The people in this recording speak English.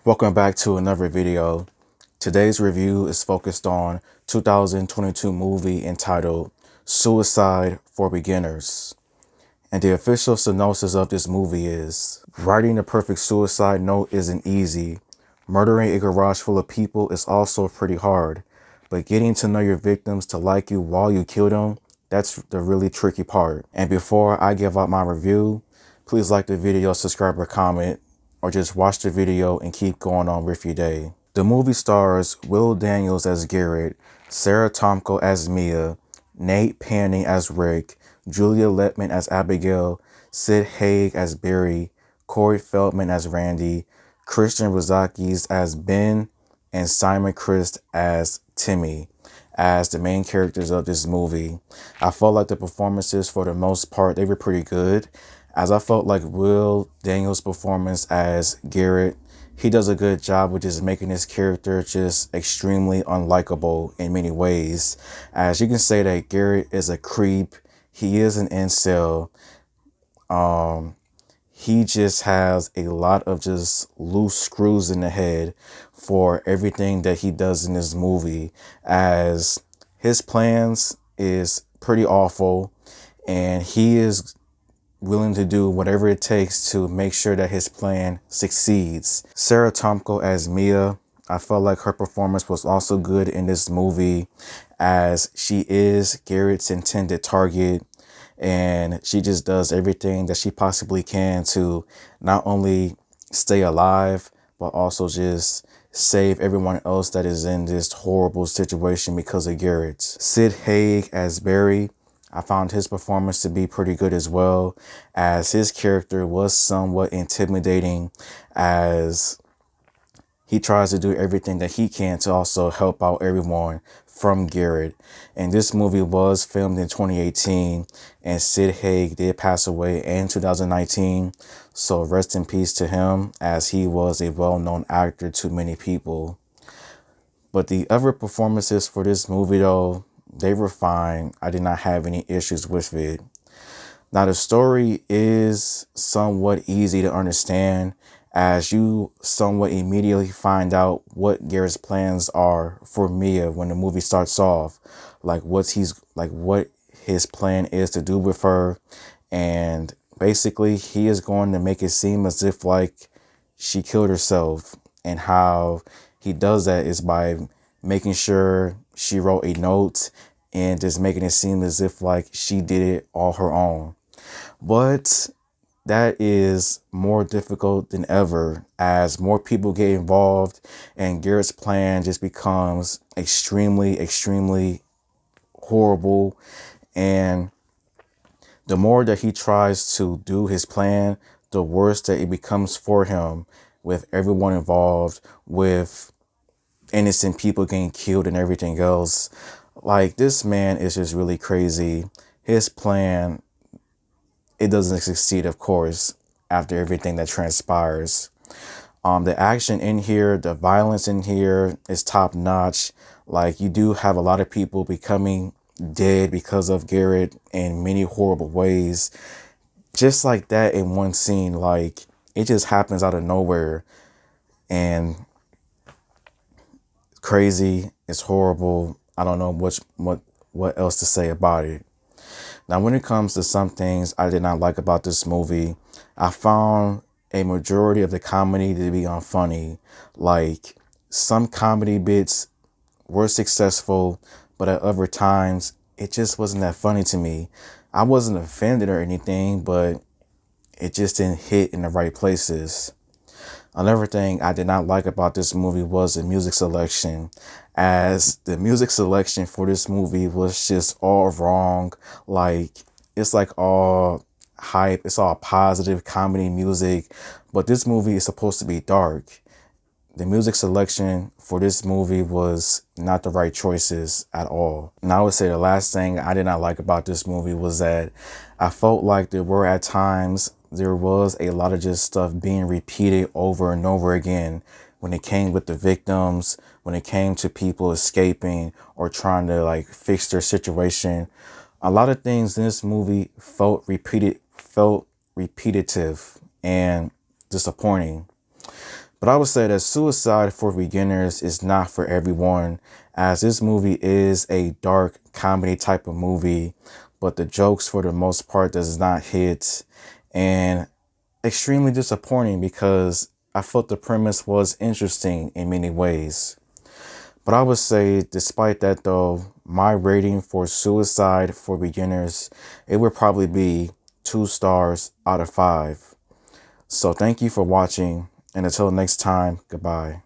Welcome back to another video. Today's review is focused on 2022 movie entitled Suicide for Beginners. And the official synopsis of this movie is: writing the perfect suicide note isn't easy. Murdering a garage full of people is also pretty hard. But getting to know your victims to like you while you kill them, that's the really tricky part. And before I give out my review, please like the video, subscribe, or comment, or just watch the video and keep going on with your day. The movie stars Will Daniels as Garrett, Sarah Tomko as Mia, Nate Panning as Rick, Julia Letman as Abigail, Sid Haig as Barry, Corey Feldman as Randy, Christian Ruzakis as Ben, and Simon Christ as Timmy as the main characters of this movie. I felt like the performances, for the most part, they were pretty good, as I felt like Will Daniels' performance as Garrett, he does a good job with just making his character just extremely unlikable in many ways. As you can say that Garrett is a creep, he is an incel. He just has a lot of just loose screws in the head for everything that he does in this movie, as his plans is pretty awful and he is willing to do whatever it takes to make sure that his plan succeeds. Sarah Tomko as Mia, I felt like her performance was also good in this movie, as she is Garrett's intended target, and she just does everything that she possibly can to not only stay alive, but also just save everyone else that is in this horrible situation because of Garrett. Sid Haig as Barry, I found his performance to be pretty good as well, as his character was somewhat intimidating, as he tries to do everything that he can to also help out everyone from Garrett. And this movie was filmed in 2018, and Sid Haig did pass away in 2019. So rest in peace to him, as he was a well-known actor to many people. But the other performances for this movie, though, they were fine. I did not have any issues with it. Now, the story is somewhat easy to understand, as you somewhat immediately find out what Garrett's plans are for Mia when the movie starts off, like what his plan is to do with her. And basically, he is going to make it seem as if like she killed herself, and how he does that is by making sure she wrote a note and just making it seem as if like she did it all her own. But that is more difficult than ever, as more people get involved and Garrett's plan just becomes extremely horrible. And the more that he tries to do his plan, the worse that it becomes for him, with everyone involved, with innocent people getting killed and everything else. Like, this man is just really crazy. His plan, it doesn't succeed, of course, after everything that transpires. The action in here, the violence in here is top notch. Like, you do have a lot of people becoming dead because of Garrett in many horrible ways. Just like that in one scene, like, it just happens out of nowhere. And crazy, it's horrible. I don't know what else to say about it. Now, when it comes to some things I did not like about this movie, I found a majority of the comedy to be unfunny. Like, some comedy bits were successful, but at other times, it just wasn't that funny to me. I wasn't offended or anything, but it just didn't hit in the right places. Another thing I did not like about this movie was the music selection, as the music selection for this movie was just all wrong. Like, it's like all hype, it's all positive comedy music, but this movie is supposed to be dark. The music selection for this movie was not the right choices at all. And I would say the last thing I did not like about this movie was that I felt like there was a lot of just stuff being repeated over and over again when it came with the victims, when it came to people escaping or trying to like fix their situation. A lot of things in this movie felt repetitive and disappointing. But I would say that Suicide for Beginners is not for everyone, as this movie is a dark comedy type of movie, but the jokes for the most part does not hit, and extremely disappointing because I felt the premise was interesting in many ways. But I would say, despite that though, my rating for Suicide for Beginners, it would probably be 2 stars out of 5. So thank you for watching, and until next time, goodbye.